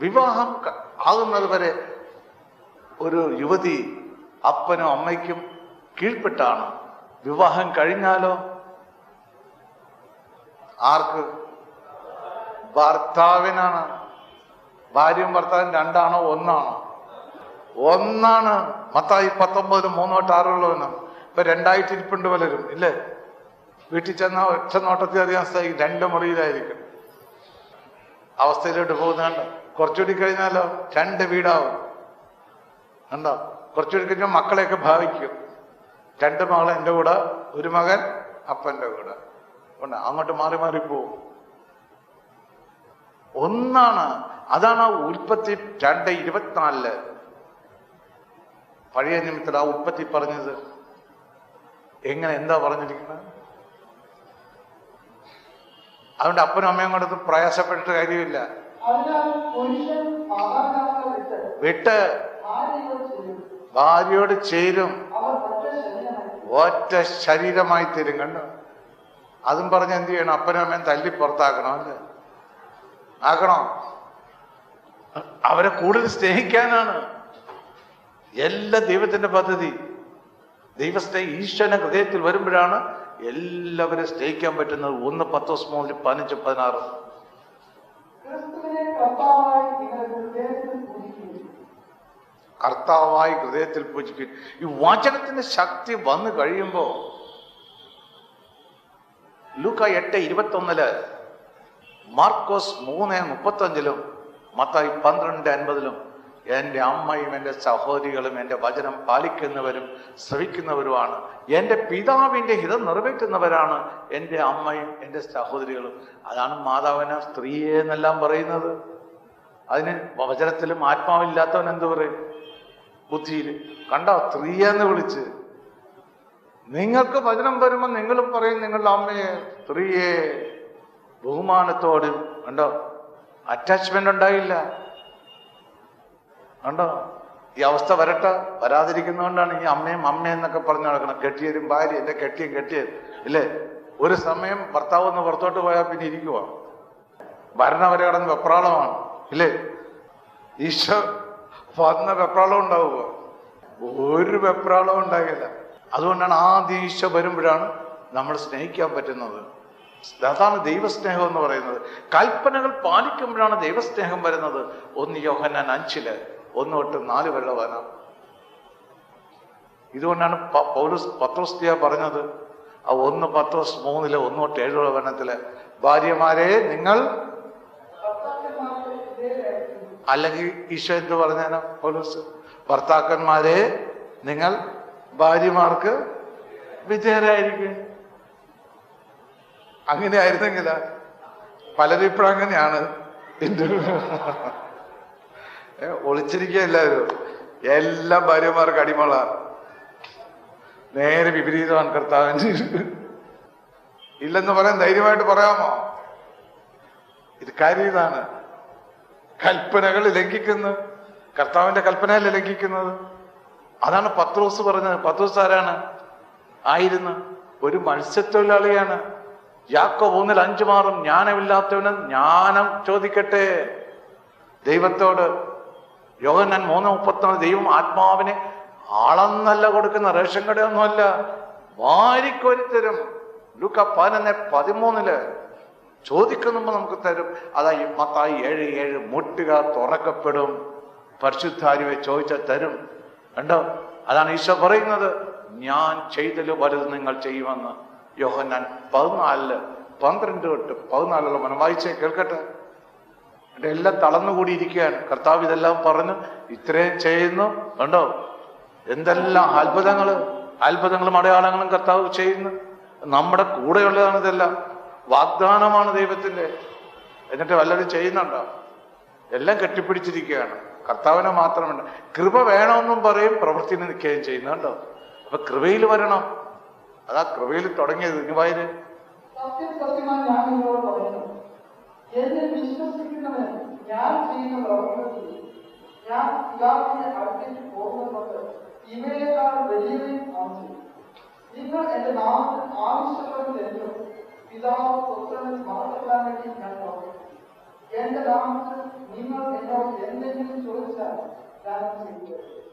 വിവാഹം ആകുന്നത് വരെ ഒരു യുവതി അപ്പനും അമ്മയ്ക്കും കീഴ്പ്പെട്ടാണ്. വിവാഹം കഴിഞ്ഞാലോ ആർക്ക്? ഭർത്താവിനാണ്. ഭാര്യയും ഭർത്താവും രണ്ടാണോ ഒന്നാണോ? ഒന്നാണ്. മത്തായി 19:3-6 ഇപ്പൊ രണ്ടായിട്ട് ഇരിപ്പുണ്ട് പലരും, ഇല്ലേ? വീട്ടിൽ ചെന്നാൽ ഒറ്റ നോട്ടത്തിൽ അറിയാൻ സാധിക്കും 2 മുറിയിലായിരിക്കും. അവസ്ഥയിലോട്ട് പോകുന്നുണ്ട്. കുറച്ചുകൂടി കഴിഞ്ഞാലോ 2 വീടാവും. ഉണ്ടോ? കുറച്ചുകൂടി കഴിഞ്ഞാൽ മക്കളെയൊക്കെ ഭാവിക്കും. 2 മകൾ എൻ്റെ കൂടെ, 1 മകൻ അപ്പൻ്റെ കൂടെ. ഉണ്ട്. അങ്ങോട്ട് മാറി മാറിപ്പോവും. ഒന്നാണ്. അതാണ് ആ ഉൽപ്പത്തി 2:24 പഴയ നിമിത്തത്തിൽ ആ ഉൽപ്പത്തി പറഞ്ഞത്. എങ്ങനെ, എന്താ പറഞ്ഞിരിക്കുന്നത്? അതുകൊണ്ട് അപ്പനും അമ്മയും കൊടുത്ത് പ്രയാസപ്പെട്ടിട്ട് കാര്യമില്ല. വിട്ട് ഭാര്യയോട് ചേരും, ഒറ്റ ശരീരമായി തീരും. കണ്ടോ? അതും പറഞ്ഞ് എന്ത് ചെയ്യണം? അപ്പനും അമ്മയും തല്ലി പുറത്താക്കണം, അല്ലേ? ആക്കണോ? അവരെ കൂടുതൽ സ്നേഹിക്കാനാണ് എല്ലാ ദൈവത്തിന്റെ പദ്ധതി. ഈശ്വരന്റെ ഹൃദയത്തിൽ വരുമ്പോഴാണ് എല്ലാവരും സ്നേഹിക്കാൻ പറ്റുന്നത്. 1 പത്രോസ് 3:15-16 കർത്താവായി ഹൃദയത്തിൽ പൂജിക്കും. ഈ വചനത്തിന്റെ ശക്തി വന്നു കഴിയുമ്പോ ലൂക്ക 8:21, മാർക്കോസ് 3:35, മത്തായി 12:50 എൻ്റെ അമ്മയും എൻ്റെ സഹോദരികളും എൻ്റെ വചനം പാലിക്കുന്നവരും ശ്രവിക്കുന്നവരുമാണ്. എൻ്റെ പിതാവിൻ്റെ ഹിതം നിറവേറ്റുന്നവരാണ് എൻ്റെ അമ്മയും എൻ്റെ സഹോദരികളും. അതാണ് മാതാവിനെ സ്ത്രീയെ എന്നെല്ലാം പറയുന്നത്. അതിന് വചനത്തിലും ആത്മാവില്ലാത്തവൻ എന്ത് പറയും? ബുദ്ധിയിൽ. കണ്ടോ? സ്ത്രീയെന്ന് വിളിച്ച്. നിങ്ങൾക്ക് വചനം വരുമ്പോൾ നിങ്ങളും പറയും നിങ്ങളുടെ അമ്മയെ സ്ത്രീയെ ബഹുമാനത്തോടും. കണ്ടോ? അറ്റാച്ച്മെന്റ് ഉണ്ടായില്ല. കണ്ടോ? ഈ അവസ്ഥ വരാതിരിക്കുന്നതുകൊണ്ടാണ് ഈ അമ്മയും എന്നൊക്കെ പറഞ്ഞു നടക്കണം. കെട്ടിയരും ഭാര്യ, എന്റെ കെട്ടിയത്, ഇല്ലേ? ഒരു സമയം ഭർത്താവ് ഒന്ന് പുറത്തോട്ട് പോയാൽ പിന്നെ ഇരിക്കുക, ഭരണവരെ കടന്ന് വെപ്രാളമാണ്, ഇല്ലേ? ഈശോ വന്ന വെപ്രാളം ഉണ്ടാവുക? ഒരു വെപ്രാളവും ഉണ്ടാകില്ല. അതുകൊണ്ടാണ് ആദ്യം ഈശോ വരുമ്പോഴാണ് നമ്മൾ സ്നേഹിക്കാൻ പറ്റുന്നത്. അതാണ് ദൈവസ്നേഹം എന്ന് പറയുന്നത്. കൽപ്പനകൾ പാലിക്കുമ്പോഴാണ് ദൈവസ്നേഹം വരുന്നത്. 1 യോഹന്നാൻ 5 1-4 വരെയുള്ള വചനം. ഇതുകൊണ്ടാണ് പത്രോസ് പറഞ്ഞത്, ആ 1 പത്രോസ് 3 1-7 വചനത്തില്, ഭാര്യമാരെ നിങ്ങൾ, അല്ലെങ്കിൽ ഈശോ എന്ത് പറഞ്ഞാൽ പൗലോസ്, ഭർത്താക്കന്മാരെ നിങ്ങൾ ഭാര്യമാർക്ക് വിധേയരായിരിക്കും. അങ്ങനെ ആയിരുന്നെങ്കിൽ പലരും ഇപ്പോഴങ്ങനെയാണ്. ഒളിച്ചിരിക്കുക എല്ലാവരും. എല്ലാ ഭാര്യമാർക്ക് അടിമകളാണ്. നേരെ വിപരീതമാണ് കർത്താവിന്. ഇല്ലെന്ന് പറയാൻ ധൈര്യമായിട്ട് പറയാമോ? ഇത് കാര്യം ഇതാണ്. കൽപ്പനകൾ ലംഘിക്കുന്നു. കർത്താവിന്റെ കൽപ്പനയല്ലേ ലംഘിക്കുന്നത്? അതാണ് പത്രോസ് പറഞ്ഞത്. പത്രോസ് ആരാണ്? ആയിരുന്നു ഒരു മത്സ്യത്തൊഴിലാളിയാണ്. യാക്കോബ് 1:5 ജ്ഞാനമില്ലാത്തവന് ജ്ഞാനം ചോദിക്കട്ടെ ദൈവത്തോട്. യോഹന്നാൻ 3:34 ദൈവം ആത്മാവിനെ അളന്നല്ല കൊടുക്കുന്ന, റേഷൻ കടയൊന്നുമല്ല, വാരിക്കോരിത്തരും. ലൂക്ക 11:13 ചോദിക്കുന്നുമ്പോ നമുക്ക് തരും. അതായി മത്തായി 7:7 മുട്ടുക തുറക്കപ്പെടും, പരിശുദ്ധാരിയെ ചോദിച്ചാൽ തരും. കണ്ടോ? അതാണ് ഈശോ പറയുന്നത്, ഞാൻ ചെയ്തല്ലോ വലുത് നിങ്ങൾ ചെയ്യുമെന്ന്. യോഹന്നാൻ 14:12-14 മനം വായിച്ചേ കേൾക്കട്ടെ. എല്ലാം തളർന്നുകൂടിയിരിക്കുകയാണ്. കർത്താവ് ഇതെല്ലാം പറഞ്ഞു ഇത്രയും ചെയ്യുന്നു. കണ്ടോ? എന്തെല്ലാം അത്ഭുതങ്ങളും അടയാളങ്ങളും കർത്താവ് ചെയ്യുന്നു. നമ്മുടെ കൂടെയുള്ളതാണ് ഇതെല്ലാം. വാഗ്ദാനമാണ് ദൈവത്തിന്റെ. എന്നിട്ട് വല്ലതും ചെയ്യുന്നുണ്ടോ? എല്ലാം കെട്ടിപ്പിടിച്ചിരിക്കുകയാണ്. കർത്താവിനെ മാത്രമുണ്ട്. കൃപ വേണമെന്നും പറയും, പ്രവൃത്തിയിൽ നിൽക്കുകയും ചെയ്യുന്നുണ്ടോ? അപ്പൊ കൃപയിൽ വരണം. അതാ കൃപയിൽ തുടങ്ങിയത്. ഇനി വായന. സത്യസത്യമായി ഞാൻ നിങ്ങളോട് പറയുന്നു, എന്നെ വിശ്വസിക്കുന്നവൻ ഞാൻ ചെയ്യുന്ന പ്രവർത്തനത്തിൽ ഞാൻ പിതാവിന്റെ അടുത്തേക്ക് പോകുന്നത് ഇവയേക്കാൾ വലിയവയും ആണ്. നിങ്ങൾ എന്റെ നാമത്തിൽ ആവശ്യപ്പെടുന്നതെന്നും പിതാവ് പുത്രനെ മറപ്പെടാൻ വേണ്ടി ഞാൻ പറഞ്ഞു. എന്റെ നാമത്തിൽ നിങ്ങൾ എന്നോട് ഞാൻ ചെയ്തത്.